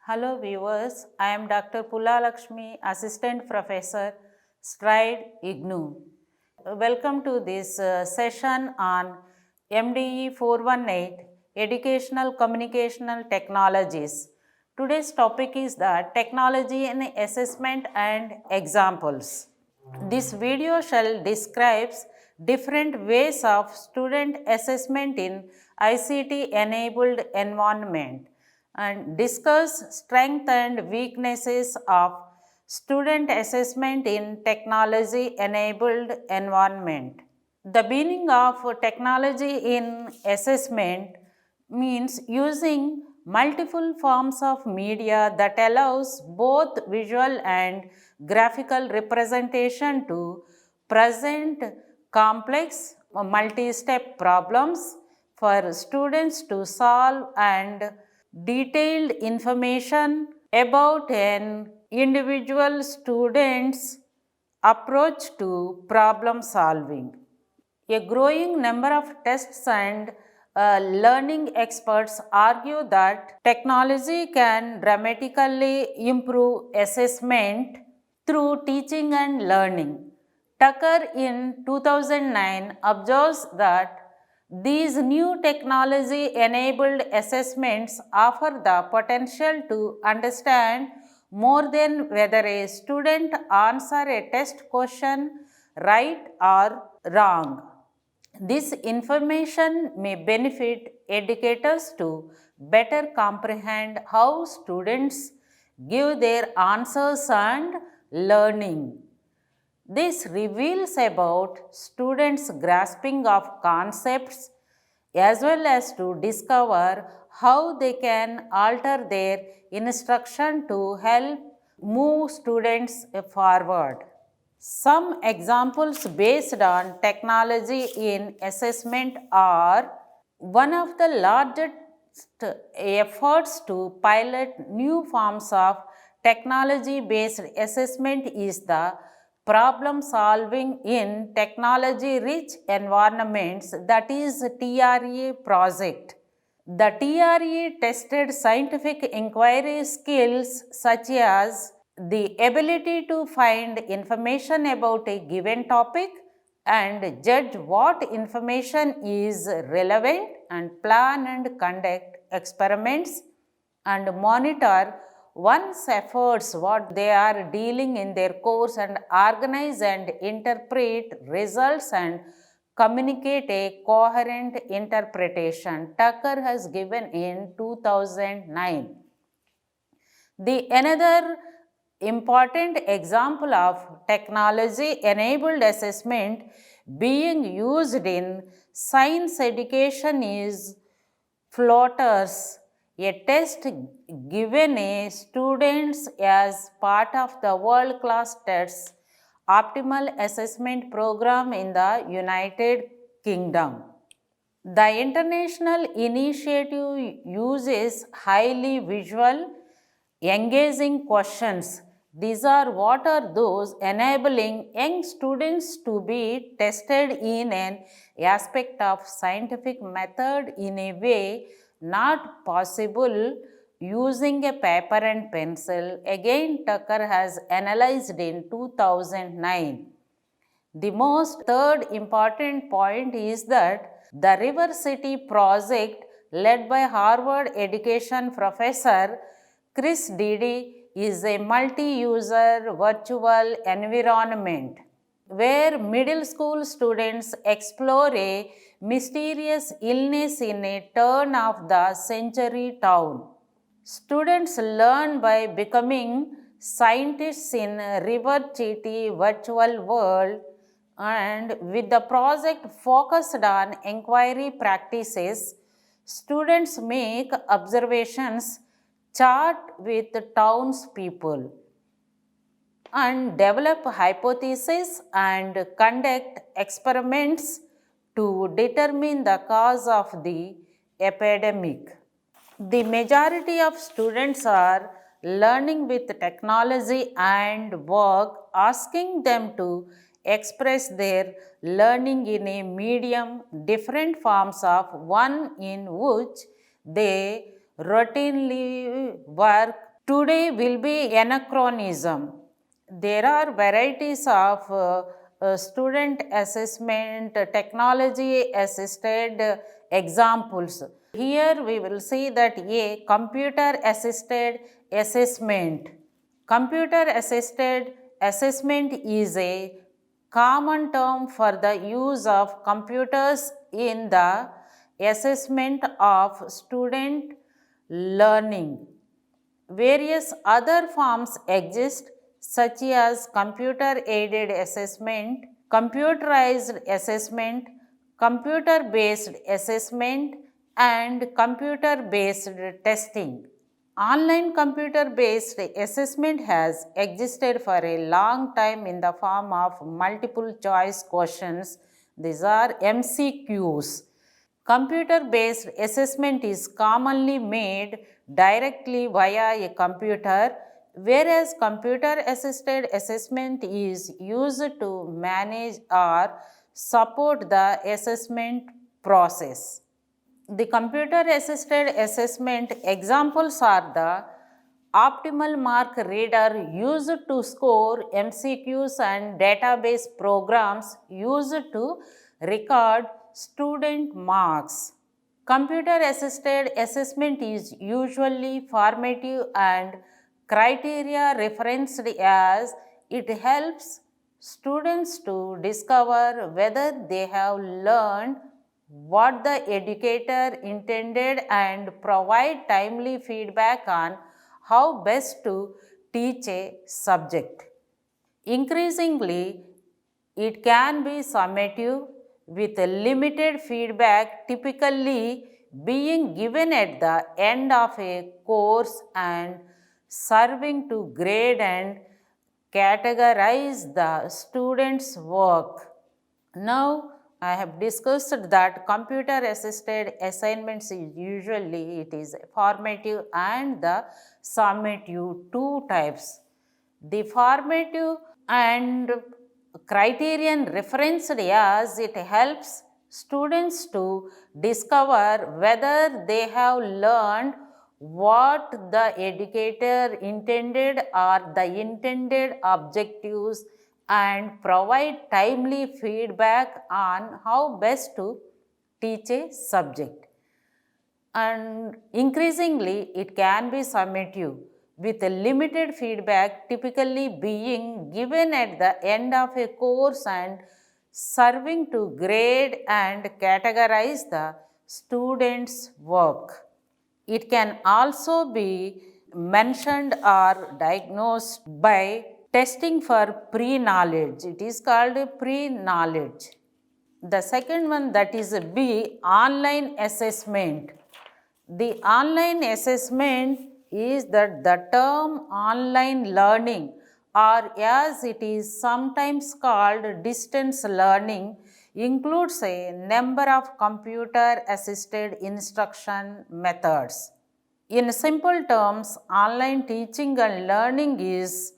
Hello viewers, I am Dr. Pula Lakshmi, Assistant Professor, Stride IGNU. Welcome to this session on MDE 418, Educational Communicational Technologies. Today's topic is the technology in assessment and examples. This video shall describes different ways of student assessment in ICT enabled environment and discuss strength and weaknesses of student assessment in technology enabled environment. The meaning of technology in assessment means using multiple forms of media that allows both visual and graphical representation to present complex multi-step problems for students to solve and detailed information about an individual student's approach to problem solving. A growing number of tests and learning experts argue that technology can dramatically improve assessment through teaching and learning. Tucker in 2009 observes that these new technology enabled assessments offer the potential to understand more than whether a student answer a test question right or wrong. This information may benefit educators to better comprehend how students give their answers and learning. This reveals about students' grasping of concepts as well as to discover how they can alter their instruction to help move students forward. Some examples based on technology in assessment are one of the largest efforts to pilot new forms of technology based assessment is the problem solving in technology rich environments, that is TRE project. The TRE tested scientific inquiry skills such as the ability to find information about a given topic and judge what information is relevant and plan and conduct experiments and monitor one's efforts what they are dealing in their course and organize and interpret results and communicate a coherent interpretation. Tucker has given in 2009. The another important example of technology enabled assessment being used in science education is floaters, a test given a students as part of the world class tests optimal assessment program in the United Kingdom. The international initiative uses highly visual, engaging questions. These are what are those enabling young students to be tested in an aspect of scientific method in a way not possible using a paper and pencil. Again, Tucker has analyzed in 2009. The most third important point is that the River City project led by Harvard education professor Chris Dede is a multi-user virtual environment where middle school students explore a mysterious illness in a turn of the century town. Students learn by becoming scientists in River City virtual world, and with the project focused on inquiry practices, students make observations, chat with townspeople, and develop hypotheses and conduct experiments to determine the cause of the epidemic. The majority of students are learning with technology and work, asking them to express their learning in a medium different forms of one in which they routinely work Today will be anachronism. There are varieties of student assessment, technology assisted examples. Here we will see that a computer assisted assessment. Computer assisted assessment is a common term for the use of computers in the assessment of student learning. Various other forms exist, such as computer aided assessment, computerized assessment, computer based assessment, and computer based testing. Online computer based assessment has existed for a long time in the form of multiple choice questions. These are MCQs. Computer based assessment is commonly made directly via a computer, whereas computer assisted assessment is used to manage or support the assessment process. The computer assisted assessment examples are the optimal mark reader used to score MCQs and database programs used to record student marks. Computer assisted assessment is usually formative and criteria referenced as it helps students to discover whether they have learned what the educator intended and provide timely feedback on how best to teach a subject. Increasingly, it can be summative with limited feedback typically being given at the end of a course and serving to grade and categorize the student's work. Now, I have discussed that computer assisted assignments is usually it is formative and the summative two types. The formative and criterion referenced as it helps students to discover whether they have learned what the educator intended or the intended objectives and provide timely feedback on how best to teach a subject. And increasingly, it can be summative with limited feedback typically being given at the end of a course and serving to grade and categorize the student's work. It can also be mentioned or diagnosed by testing for pre-knowledge. It is called pre-knowledge. The second one, that is B, online assessment. The online assessment is that the term online learning, or as it is sometimes called distance learning, includes a number of computer assisted instruction methods. In simple terms, online teaching and learning is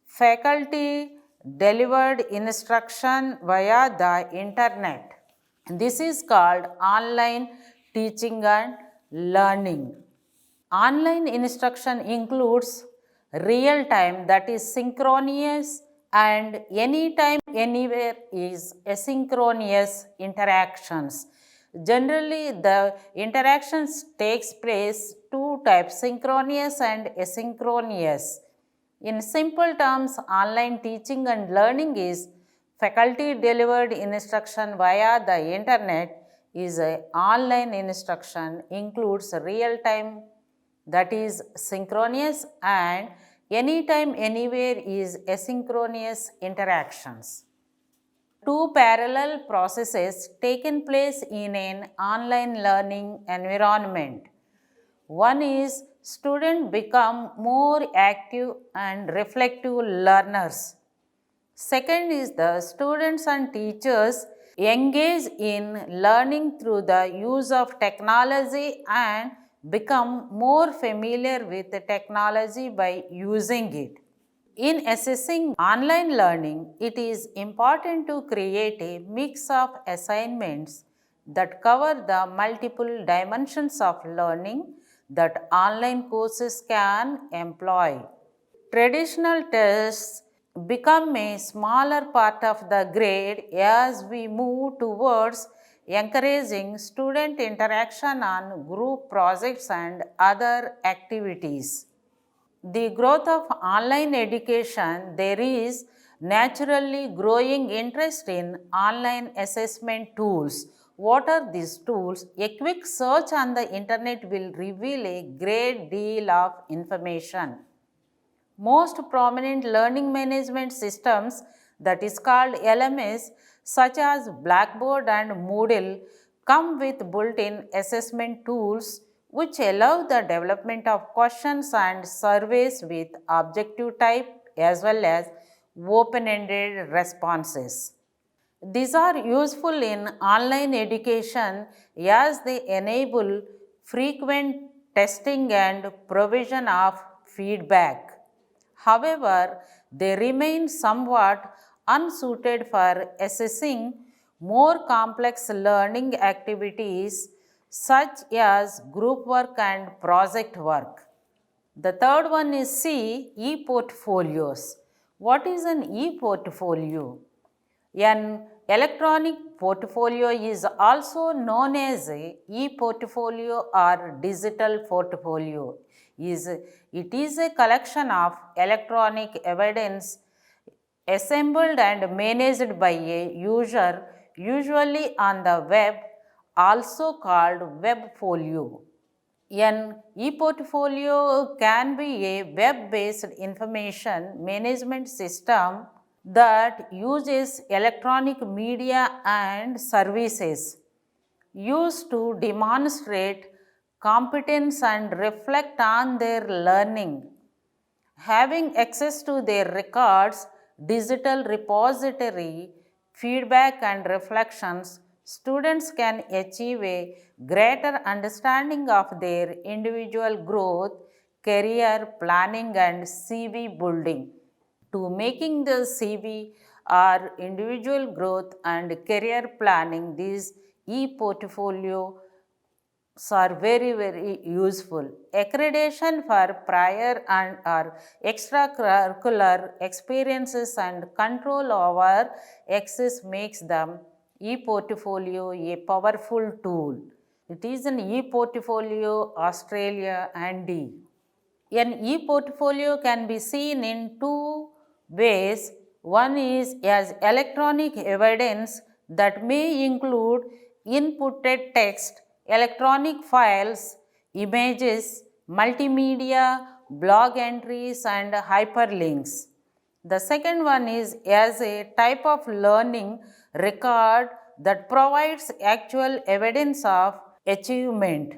faculty delivered instruction via the internet. This is called online teaching and learning. Online instruction includes real time, that is synchronous, and anytime, anywhere is asynchronous interactions. Generally, the interactions takes place two types, synchronous and asynchronous. In simple terms, online teaching and learning is faculty delivered instruction via the internet is a online instruction, includes real time, that is synchronous, and anytime anywhere is asynchronous interactions. Two parallel processes taken place in an online learning environment. One is students become more active and reflective learners. Second is the students and teachers engage in learning through the use of technology and become more familiar with the technology by using it. In assessing online learning, it is important to create a mix of assignments that cover the multiple dimensions of learning, that online courses can employ. Traditional tests become a smaller part of the grade as we move towards encouraging student interaction on group projects and other activities. The growth of online education, there is naturally growing interest in online assessment tools. What are these tools? A quick search on the internet will reveal a great deal of information. Most prominent learning management systems, that is called LMS, such as Blackboard and Moodle, come with built-in assessment tools which allow the development of questions and surveys with objective type as well as open-ended responses. These are useful in online education as they enable frequent testing and provision of feedback. However, they remain somewhat unsuited for assessing more complex learning activities such as group work and project work. The third one is C, e-portfolios. What is an e-portfolio? An electronic portfolio is also known as a e-portfolio or digital portfolio. It is a collection of electronic evidence assembled and managed by a user, usually on the web, also called webfolio. An e-portfolio can be a web-based information management system that uses electronic media and services used to demonstrate competence and reflect on their learning. Having access to their records, digital repository, feedback, and reflections, students can achieve a greater understanding of their individual growth, career planning, and CV building. To making the CV or individual growth and career planning, these e-portfolio are very useful. Accreditation for prior and or extracurricular experiences and control over access makes them e-portfolio a powerful tool. It is an e-portfolio Australia and D. An e-portfolio can be seen in two ways. One is as electronic evidence that may include inputted text, electronic files, images, multimedia, blog entries, and hyperlinks. The second one is as a type of learning record that provides actual evidence of achievement.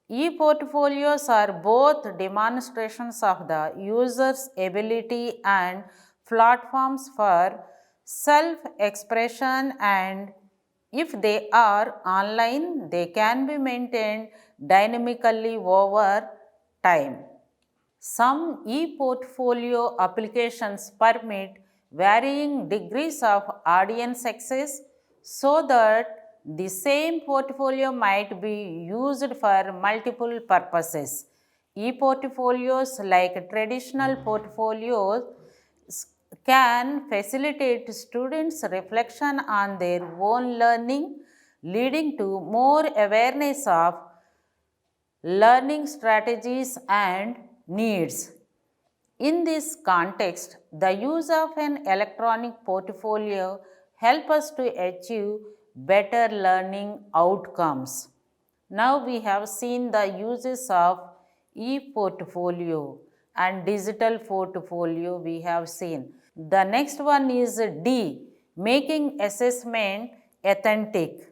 E-portfolios are both demonstrations of the user's ability and platforms for self-expression, and if they are online, they can be maintained dynamically over time. Some e-portfolio applications permit varying degrees of audience access so that the same portfolio might be used for multiple purposes. E-portfolios, like traditional portfolios, can facilitate students' reflection on their own learning, leading to more awareness of learning strategies and needs. In this context, the use of an electronic portfolio helps us to achieve better learning outcomes. Now we have seen the uses of e-portfolio and digital portfolio we have seen. The next one is D, making assessment authentic.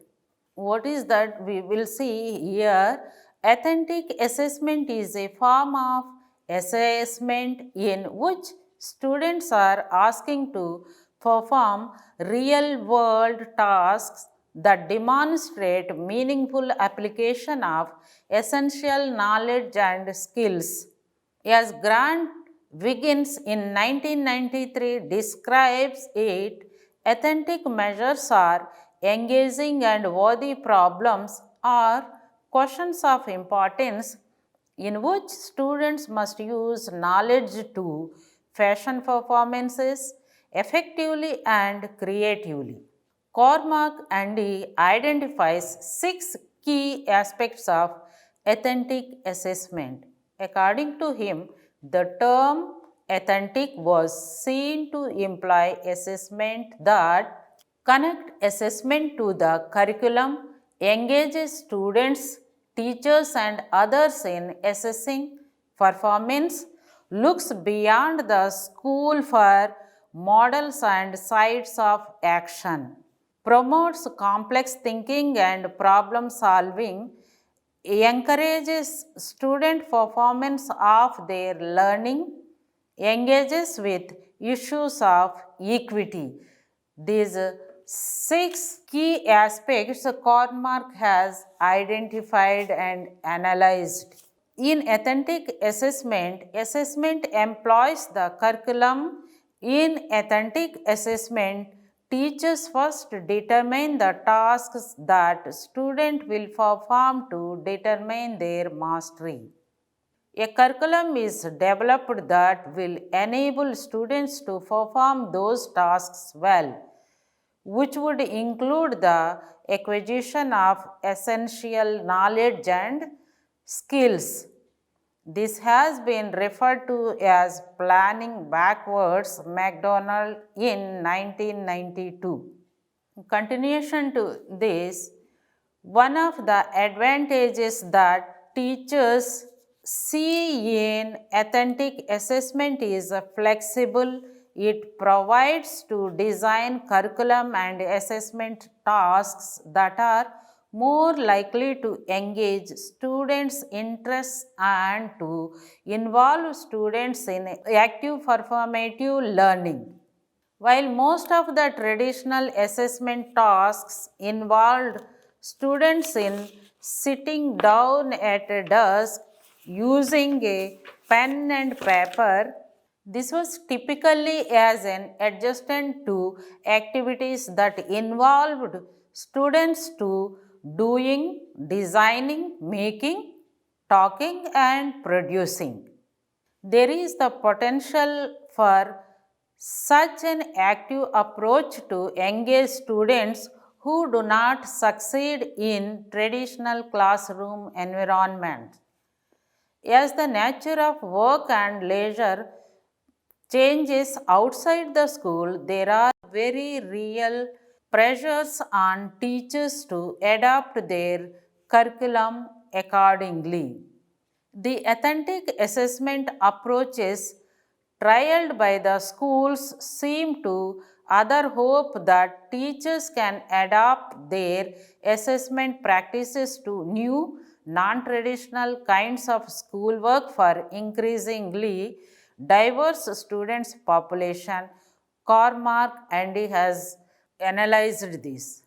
What is that? We will see here. Authentic assessment is a form of assessment in which students are asking to perform real world tasks that demonstrate meaningful application of essential knowledge and skills. As Grant Wiggins in 1993 describes it, authentic measures are engaging and worthy problems or questions of importance in which students must use knowledge to fashion performances effectively and creatively. Cormac Andy identifies 6 key aspects of authentic assessment. According to him, the term authentic was seen to imply assessment that connect assessment to the curriculum, engages students, teachers, and others in assessing performance, looks beyond the school for models and sites of action, promotes complex thinking and problem solving, encourages student performance of their learning, engages with issues of equity. These 6 key aspects Cormac has identified and analyzed. In authentic assessment, assessment employs the curriculum. In authentic assessment, teachers first determine the tasks that student will perform to determine their mastery. A curriculum is developed that will enable students to perform those tasks well, which would include the acquisition of essential knowledge and skills. This has been referred to as planning backwards McDonald in 1992. In continuation to this, one of the advantages that teachers see in authentic assessment is flexible. It provides to design curriculum and assessment tasks that are more likely to engage students' interests and to involve students in active performative learning. While most of the traditional assessment tasks involved students in sitting down at a desk using a pen and paper, this was typically as an adjunct to activities that involved students to doing, designing, making, talking, and producing. There is the potential for such an active approach to engage students who do not succeed in traditional classroom environments. As the nature of work and leisure changes outside the school, there are very real pressures on teachers to adapt their curriculum accordingly. The authentic assessment approaches trialed by the schools seem to other hope that teachers can adapt their assessment practices to new non-traditional kinds of schoolwork for increasingly diverse students population. Cormac Andy has analyzed this.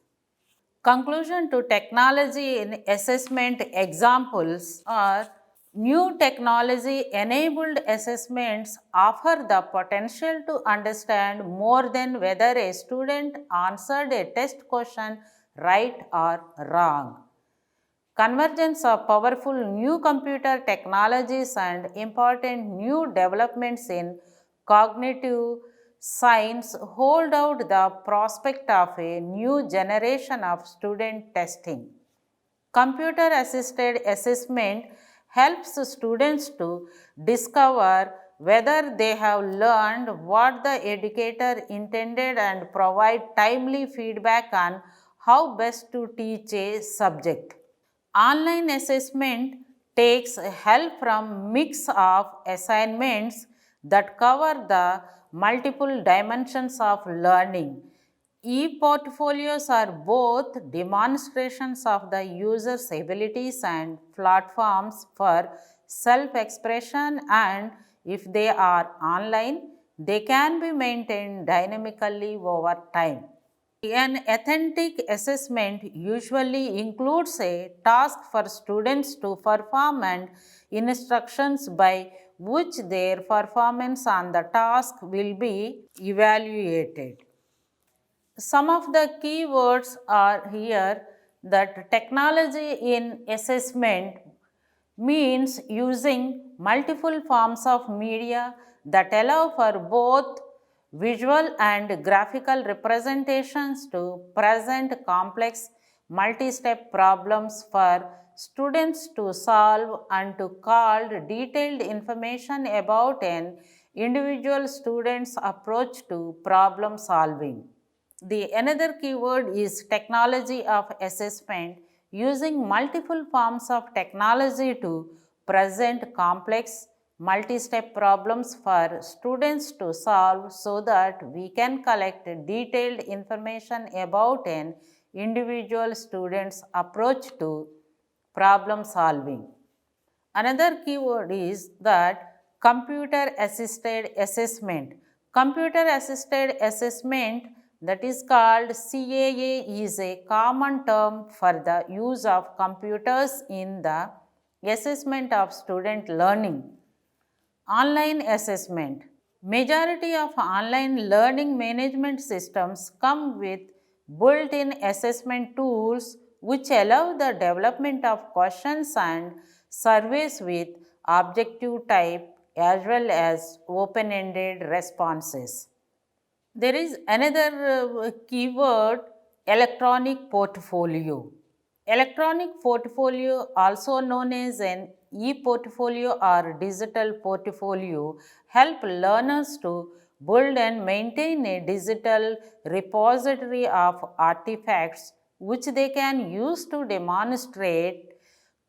Conclusion to technology in assessment examples are new technology enabled assessments offer the potential to understand more than whether a student answered a test question right or wrong. Convergence of powerful new computer technologies and important new developments in cognitive science hold out the prospect of a new generation of student testing. Computer assisted assessment helps students to discover whether they have learned what the educator intended and provide timely feedback on how best to teach a subject. Online assessment takes help from mix of assignments that cover the multiple dimensions of learning. E-portfolios are both demonstrations of the user's abilities and platforms for self-expression, and if they are online, they can be maintained dynamically over time. An authentic assessment usually includes a task for students to perform and instructions by which their performance on the task will be evaluated. Some of the key words are here that technology in assessment means using multiple forms of media that allow for both visual and graphical representations to present complex multi-step problems for students to solve and to call detailed information about an individual student's approach to problem solving. The another keyword is technology of assessment, using multiple forms of technology to present complex multi-step problems for students to solve so that we can collect detailed information about an individual student's approach to problem solving. Another keyword is that computer assisted assessment. Computer assisted assessment, that is called CAA, is a common term for the use of computers in the assessment of student learning. Online assessment. Majority of online learning management systems come with built-in assessment tools which allow the development of questions and surveys with objective type as well as open-ended responses. There is another keyword, electronic portfolio. Electronic portfolio, also known as an e-portfolio or digital portfolio, help learners to build and maintain a digital repository of artifacts which they can use to demonstrate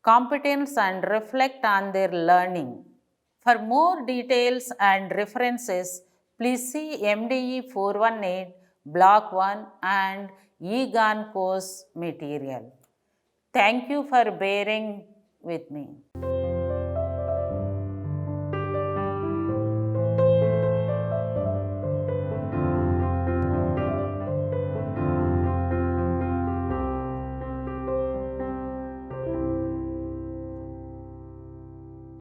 competence and reflect on their learning. For more details and references, please see MDE 418 Block 1 and EGAN course material. Thank you for bearing with me.